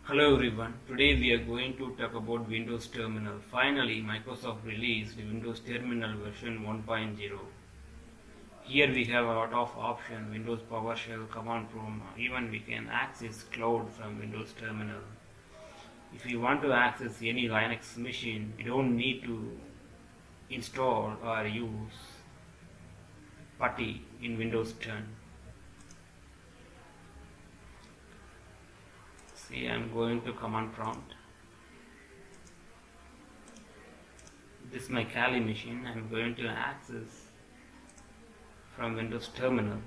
Hello everyone, today we are going to talk about Windows Terminal. Finally, Microsoft released Windows Terminal version 1.0. Here we have a lot of options, Windows PowerShell, command prompt, even we can access cloud from Windows Terminal. If you want to access any Linux machine, you don't need to install or use PuTTY in Windows 10. See, I'm going to command prompt. This is my Kali machine. I'm going to access from Windows Terminal.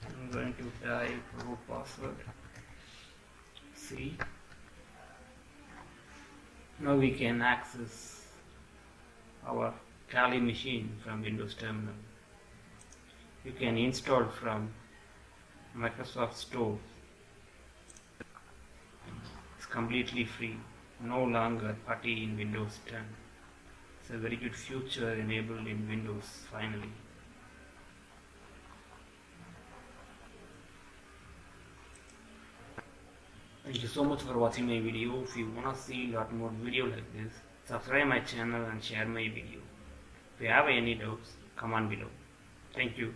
I'm going to type root password. See, now we can access our Kali machine from Windows Terminal. You can install from Microsoft Store. It's completely free, no longer PuTTY in Windows 10. It's a very good feature enabled in Windows finally. Thank you so much for watching my video. If you wanna see a lot more video like this, subscribe my channel and share my video. If you have any doubts, comment below. Thank you.